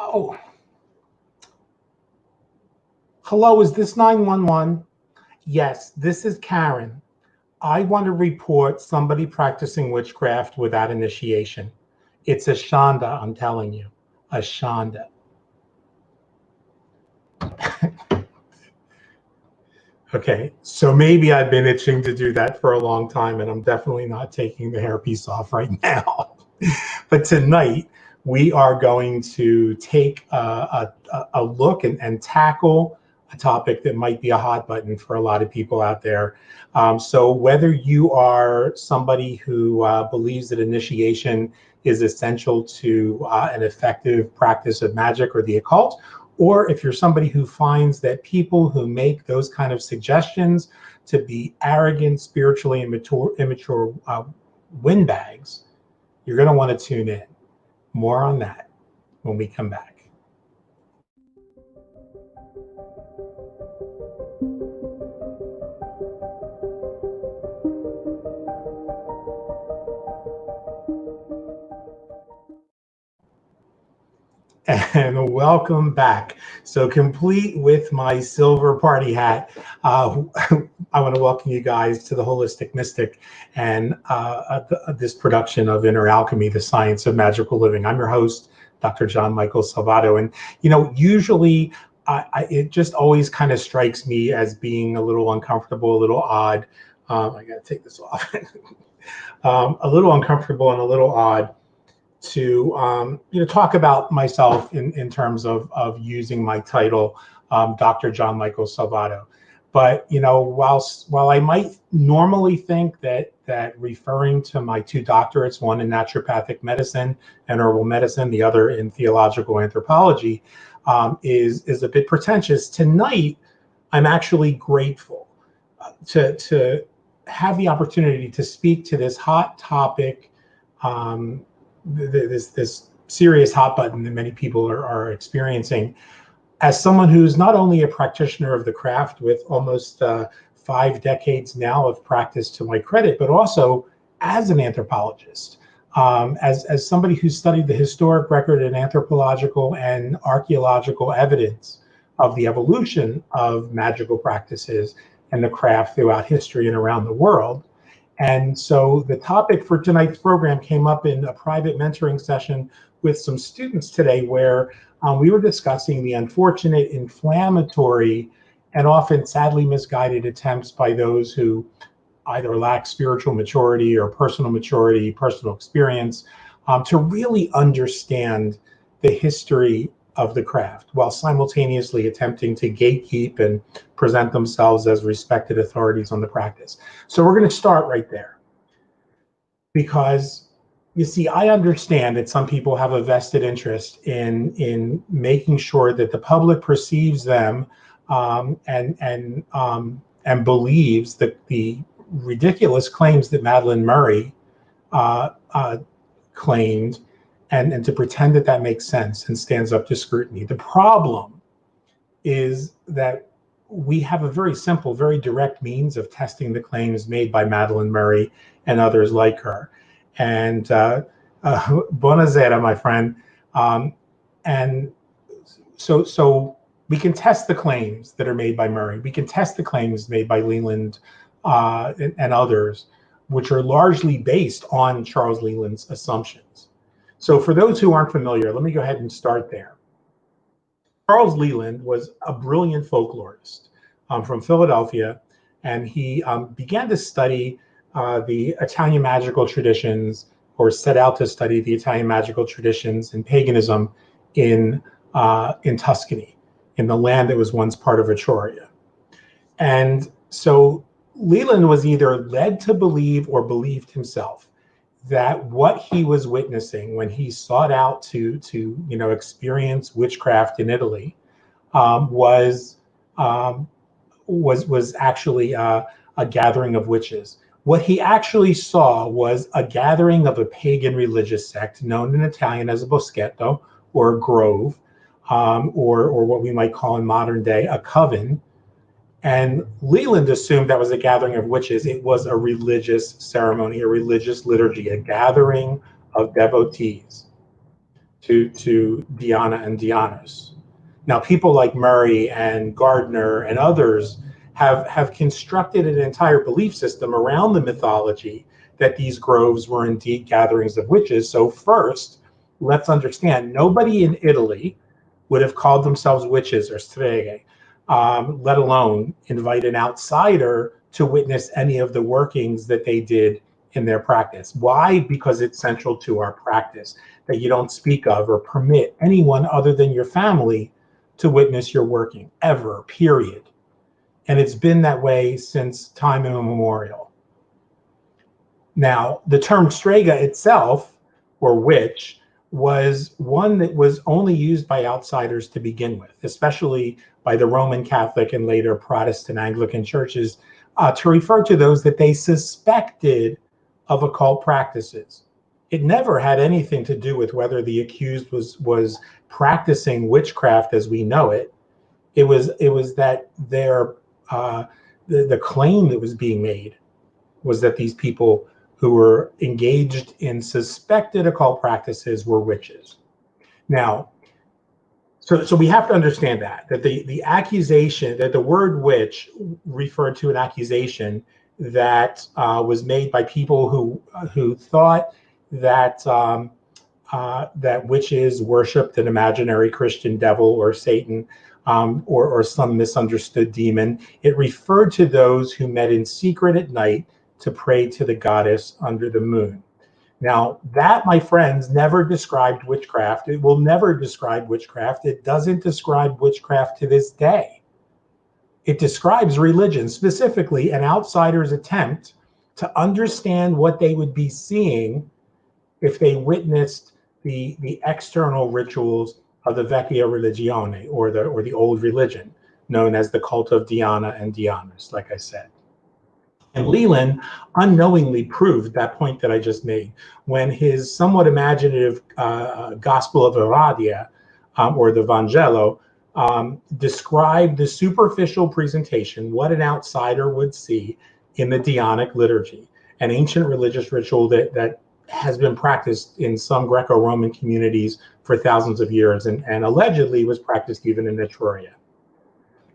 Oh, hello, is this 911? Yes, this is Karen. I want to report somebody practicing witchcraft without initiation. It's a Shonda, I'm telling you. A Shonda. Okay, so maybe I've been itching to do that for a long time, and I'm definitely not taking the hairpiece off right now. But tonight, we are going to take a look and tackle a topic that might be a hot button for a lot of people out there. So whether you are somebody who believes that initiation is essential to an effective practice of magic or the occult, or if you're somebody who finds that people who make those kind of suggestions to be arrogant, spiritually immature windbags, you're going to want to tune in. More on that when we come back. And welcome back. So complete with my silver party hat, I want to welcome you guys to the Holistic Mystic and this production of Inner Alchemy, the Science of Magical Living. I'm your host, Dr. John Michael Salvato. And, usually it just always kind of strikes me as being a little uncomfortable, a little odd. I got to take this off. A little uncomfortable and a little odd to talk about myself in terms of using my title, Dr. John Michael Salvato. But while I might normally think that referring to my two doctorates, one in naturopathic medicine and herbal medicine, the other in theological anthropology, is a bit pretentious, tonight I'm actually grateful to have the opportunity to speak to this hot topic. This serious hot button that many people are experiencing, as someone who's not only a practitioner of the craft with almost 5 decades now of practice to my credit, but also as an anthropologist, as somebody who studied the historic record and anthropological and archaeological evidence of the evolution of magical practices and the craft throughout history and around the world. And so the topic for tonight's program came up in a private mentoring session with some students today, where we were discussing the unfortunate, inflammatory, and often sadly misguided attempts by those who either lack spiritual maturity or personal experience, to really understand the history of the craft, while simultaneously attempting to gatekeep and present themselves as respected authorities on the practice. So we're going to start right there, because you see, I understand that some people have a vested interest in making sure that the public perceives them and believes that the ridiculous claims that Madeline Murray claimed, and to pretend that makes sense and stands up to scrutiny. The problem is that we have a very simple, very direct means of testing the claims made by Madeline Murray and others like her. And buonasera, my friend. And so we can test the claims that are made by Murray. We can test the claims made by Leland and others, which are largely based on Charles Leland's assumptions. So for those who aren't familiar, let me go ahead and start there. Charles Leland was a brilliant folklorist from Philadelphia, and he began to study the Italian magical traditions, or set out to study the Italian magical traditions and paganism in Tuscany, in the land that was once part of Etruria. And so Leland was either led to believe or believed himself that what he was witnessing when he sought out to experience witchcraft in Italy was actually a gathering of witches. What he actually saw was a gathering of a pagan religious sect known in Italian as a boschetto, or a grove, or what we might call in modern day a coven. And Leland assumed that was a gathering of witches. It was a religious ceremony, a religious liturgy, a gathering of devotees to Diana and Dionysus. Now, people like Murray and Gardner and others have constructed an entire belief system around the mythology that these groves were indeed gatherings of witches. So first, let's understand, nobody in Italy would have called themselves witches or streghe, let alone invite an outsider to witness any of the workings that they did in their practice. Why? Because it's central to our practice that you don't speak of or permit anyone other than your family to witness your working, ever, period. And it's been that way since time immemorial. Now, the term strega itself, or witch, was one that was only used by outsiders to begin with, especially by the Roman Catholic and later Protestant Anglican churches, to refer to those that they suspected of occult practices. It never had anything to do with whether the accused was practicing witchcraft as we know it. It was that the claim that was being made was that these people who were engaged in suspected occult practices were witches. Now, so we have to understand that the accusation, that the word witch referred to an accusation that was made by people who thought that that witches worshipped an imaginary Christian devil or Satan, or some misunderstood demon. It referred to those who met in secret at night to pray to the goddess under the moon. Now, that, my friends, never described witchcraft. It will never describe witchcraft. It doesn't describe witchcraft to this day. It describes religion, specifically an outsider's attempt to understand what they would be seeing if they witnessed the external rituals of the Vecchia Religione, or the old religion, known as the cult of Diana and Dionysus, like I said. And Leland unknowingly proved that point that I just made when his somewhat imaginative Gospel of Aradia, or the Vangelo, described the superficial presentation, what an outsider would see in the Dionic liturgy, an ancient religious ritual that has been practiced in some Greco-Roman communities for thousands of years, and allegedly was practiced even in Etruria.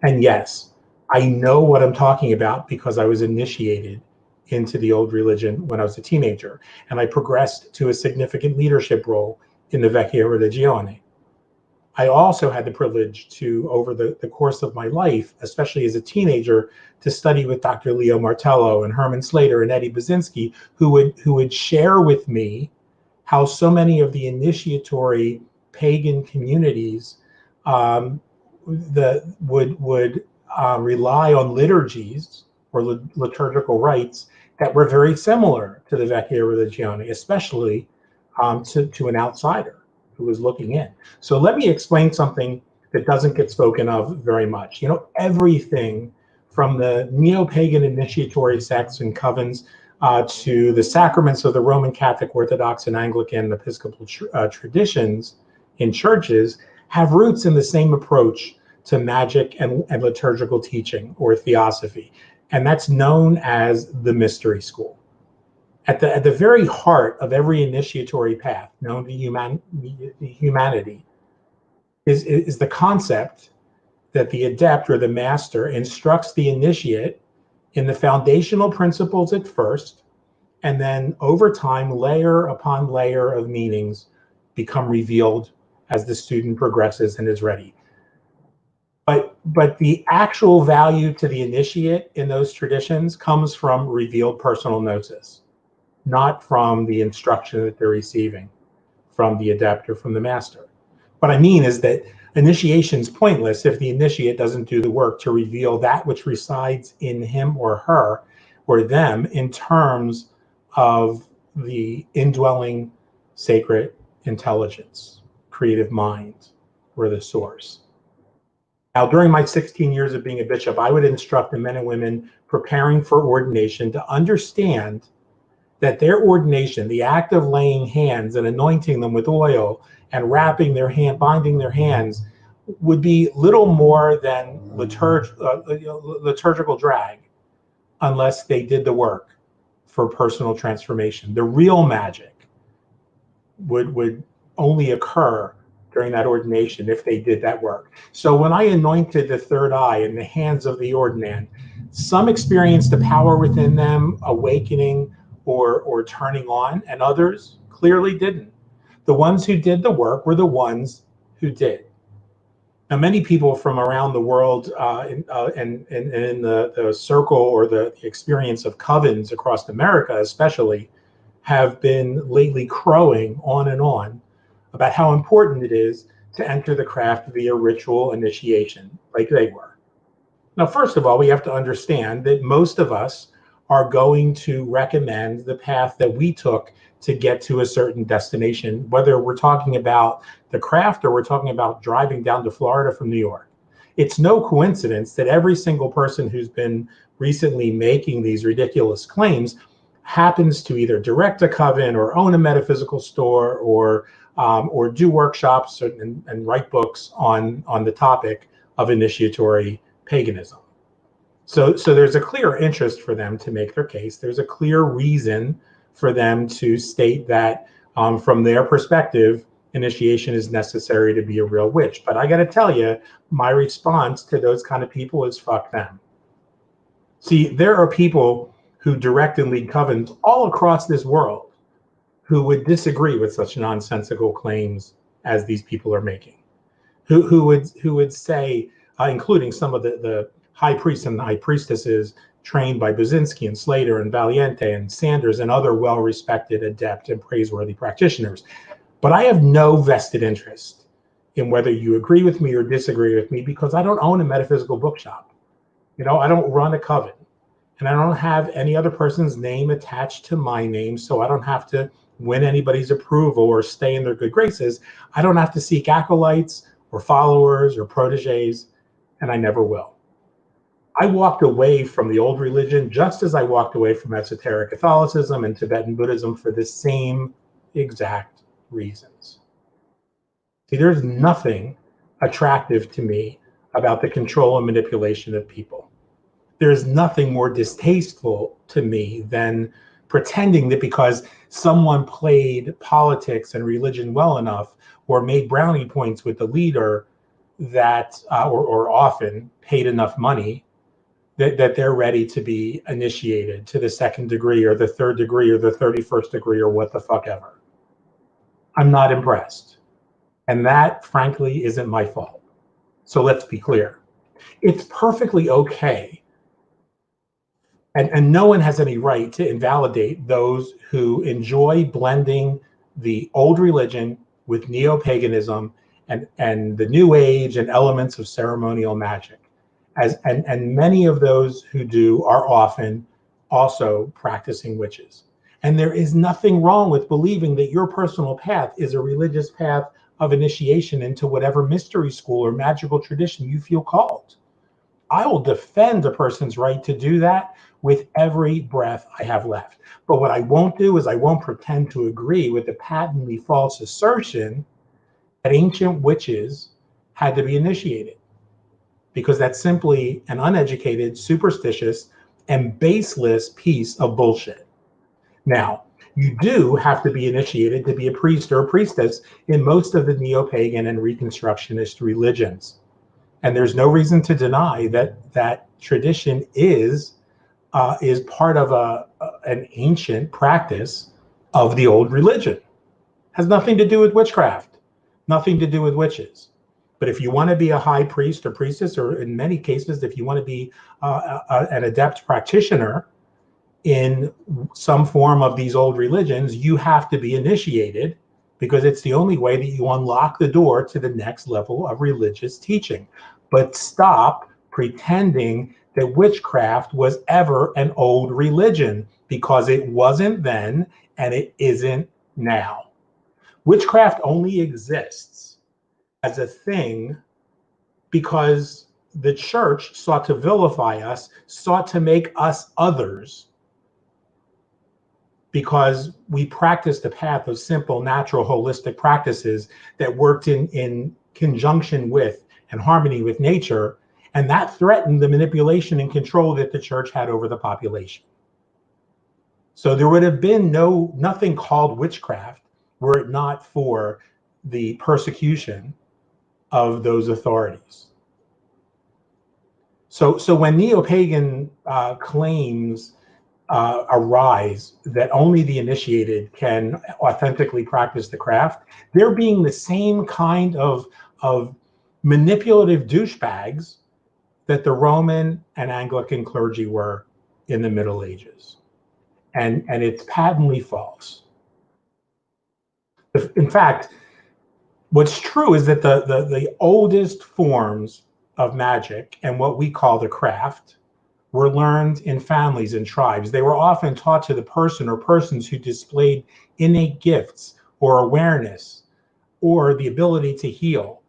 And yes, I know what I'm talking about because I was initiated into the old religion when I was a teenager, and I progressed to a significant leadership role in the Vecchia Religione. I also had the privilege to, over the course of my life, especially as a teenager, to study with Dr. Leo Martello and Herman Slater and Eddie Baczynski, who would share with me how so many of the initiatory pagan communities would rely on liturgies or liturgical rites that were very similar to the Vecchia Religione, especially to an outsider who was looking in. So let me explain something that doesn't get spoken of very much. You know, everything from the neo-pagan initiatory sects and covens to the sacraments of the Roman Catholic, Orthodox, and Anglican and Episcopal traditions in churches have roots in the same approach to magic and liturgical teaching, or theosophy, and that's known as the mystery school. At the very heart of every initiatory path known to humanity is the concept that the adept or the master instructs the initiate in the foundational principles at first, and then over time, layer upon layer of meanings become revealed as the student progresses and is ready. But the actual value to the initiate in those traditions comes from revealed personal gnosis, not from the instruction that they're receiving from the adept or from the master. What I mean is that initiation is pointless if the initiate doesn't do the work to reveal that which resides in him or her or them in terms of the indwelling sacred intelligence, creative mind, or the source. Now, during my 16 years of being a bishop, I would instruct the men and women preparing for ordination to understand that their ordination, the act of laying hands and anointing them with oil and wrapping their hand, binding their hands, would be little more than liturgical drag unless they did the work for personal transformation. The real magic would only occur during that ordination if they did that work. So when I anointed the third eye in the hands of the ordinand, some experienced the power within them awakening or turning on, and others clearly didn't. The ones who did the work were the ones who did. Now, many people from around the world in the circle or the experience of covens across America especially have been lately crowing on and on about how important it is to enter the craft via ritual initiation like they were. Now, first of all, we have to understand that most of us are going to recommend the path that we took to get to a certain destination, whether we're talking about the craft or we're talking about driving down to Florida from New York. It's no coincidence that every single person who's been recently making these ridiculous claims happens to either direct a coven or own a metaphysical store or do workshops and write books on the topic of initiatory paganism. So there's a clear interest for them to make their case. There's a clear reason for them to state that from their perspective, initiation is necessary to be a real witch. But I got to tell you, my response to those kind of people is fuck them. See, there are people who direct and lead covens all across this world who would disagree with such nonsensical claims as these people are making, who would say, including some of the high priests and high priestesses trained by Buzinski and Slater and Valiente and Sanders and other well-respected, adept, and praiseworthy practitioners. But I have no vested interest in whether you agree with me or disagree with me, because I don't own a metaphysical bookshop. You know, I don't run a coven, and I don't have any other person's name attached to my name, so I don't have to win anybody's approval or stay in their good graces. I don't have to seek acolytes or followers or proteges, and I never will. I walked away from the old religion just as I walked away from esoteric Catholicism and Tibetan Buddhism for the same exact reasons. See, there's nothing attractive to me about the control and manipulation of people. There's nothing more distasteful to me than pretending that because someone played politics and religion well enough or made brownie points with the leader that, or often paid enough money, that they're ready to be initiated to the second degree or the third degree or the 31st degree or what the fuck ever. I'm not impressed. And that, frankly, isn't my fault. So let's be clear. It's perfectly okay. And no one has any right to invalidate those who enjoy blending the old religion with neo-paganism and the new age and elements of ceremonial magic. And many of those who do are often also practicing witches. And there is nothing wrong with believing that your personal path is a religious path of initiation into whatever mystery school or magical tradition you feel called. I will defend a person's right to do that with every breath I have left. But what I won't do is I won't pretend to agree with the patently false assertion that ancient witches had to be initiated, because that's simply an uneducated, superstitious, and baseless piece of bullshit. Now, you do have to be initiated to be a priest or a priestess in most of the neo-pagan and Reconstructionist religions. And there's no reason to deny that tradition is part of an ancient practice of the old religion. Has nothing to do with witchcraft, nothing to do with witches. But if you want to be a high priest or priestess, or in many cases, if you want to be an adept practitioner in some form of these old religions, you have to be initiated, because it's the only way that you unlock the door to the next level of religious teaching. But stop pretending that witchcraft was ever an old religion, because it wasn't then and it isn't now. Witchcraft only exists as a thing because the church sought to vilify us, sought to make us others, because we practiced a path of simple, natural, holistic practices that worked in conjunction with and harmony with nature, and that threatened the manipulation and control that the church had over the population. So there would have been nothing called witchcraft were it not for the persecution of those authorities. So when neo-pagan claims arise that only the initiated can authentically practice the craft, they're being the same kind of manipulative douchebags that the Roman and Anglican clergy were in the Middle Ages. And it's patently false. In fact, what's true is that the oldest forms of magic and what we call the craft were learned in families and tribes. They were often taught to the person or persons who displayed innate gifts or awareness or the ability to heal.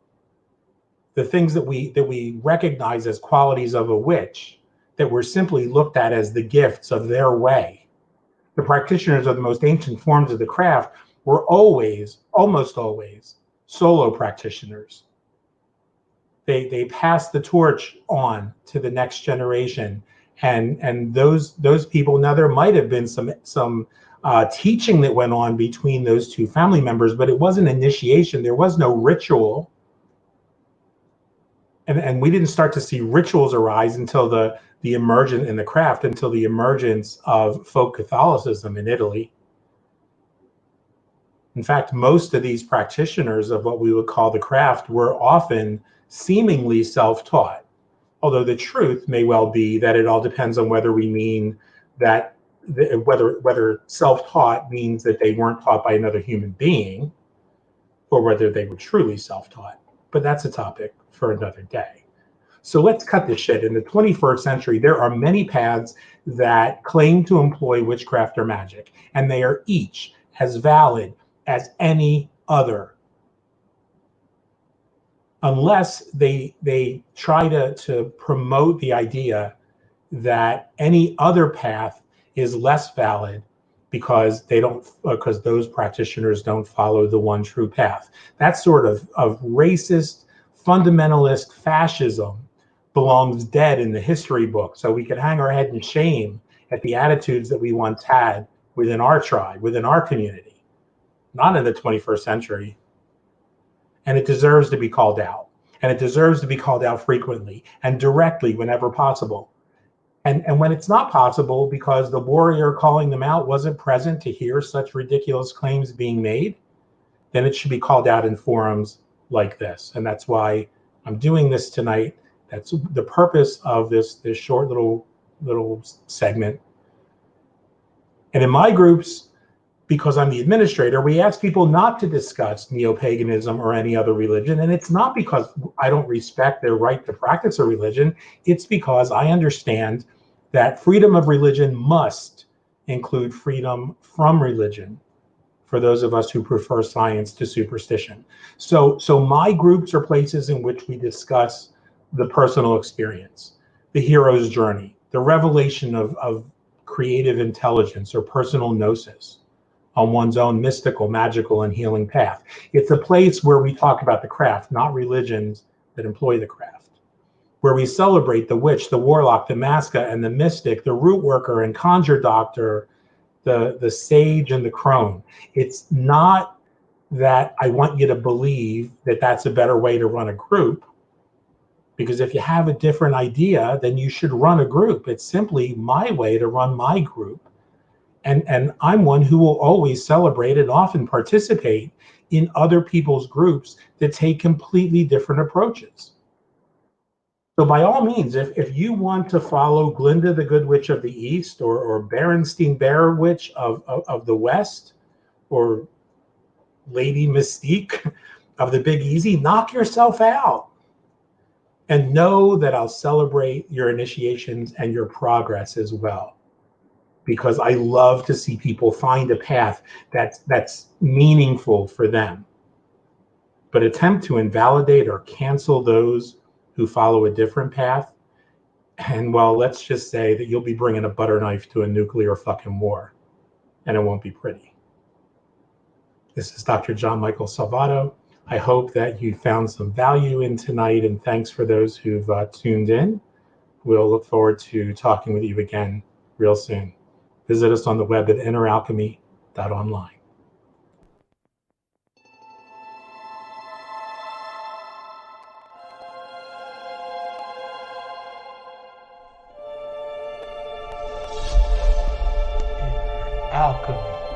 The things that we recognize as qualities of a witch that were simply looked at as the gifts of their way. The practitioners of the most ancient forms of the craft were almost always, solo practitioners. They passed the torch on to the next generation, and those people. Now there might have been some teaching that went on between those two family members, but it wasn't initiation. There was no ritual, and we didn't start to see rituals arise until the emergence in the craft, until the emergence of folk Catholicism in Italy. In fact, most of these practitioners of what we would call the craft were often seemingly self-taught, although the truth may well be that it all depends on whether we mean that whether self-taught means that they weren't taught by another human being, or whether they were truly self-taught. But that's a topic for another day. So let's cut this shit. In the 21st century, there are many paths that claim to employ witchcraft or magic, and they are each as valid as any other, unless they try to promote the idea that any other path is less valid because those practitioners don't follow the one true path. That sort of racist, fundamentalist fascism belongs dead in the history book. So we could hang our head in shame at the attitudes that we once had within our tribe, within our community, not in the 21st century. And it deserves to be called out. And it deserves to be called out frequently and directly whenever possible. And when it's not possible because the warrior calling them out wasn't present to hear such ridiculous claims being made, then it should be called out in forums like this. And that's why I'm doing this tonight. That's the purpose of this short little segment. And in my groups, because I'm the administrator, we ask people not to discuss neo-paganism or any other religion. And it's not because I don't respect their right to practice a religion. It's because I understand that freedom of religion must include freedom from religion for those of us who prefer science to superstition. So my groups are places in which we discuss the personal experience, the hero's journey, the revelation of creative intelligence or personal gnosis on one's own mystical, magical, and healing path. It's a place where we talk about the craft, not religions that employ the craft, where we celebrate the witch, the warlock, the maska, and the mystic, the root worker and conjure doctor, the sage and the crone. It's not that I want you to believe that that's a better way to run a group, because if you have a different idea, then you should run a group. It's simply my way to run my group. And I'm one who will always celebrate and often participate in other people's groups that take completely different approaches. So by all means, if you want to follow Glinda the Good Witch of the East, or Berenstein Bear Witch of the West, or Lady Mystique of the Big Easy, knock yourself out. And know that I'll celebrate your initiations and your progress as well, because I love to see people find a path that's meaningful for them. But attempt to invalidate or cancel those who follow a different path, and well, let's just say that you'll be bringing a butter knife to a nuclear fucking war, and it won't be pretty. This is Dr. John Michael Salvato. I hope that you found some value in tonight, and thanks for those who've tuned in. We'll look forward to talking with you again real soon. Visit us on the web at inneralchemy.online. alchemy.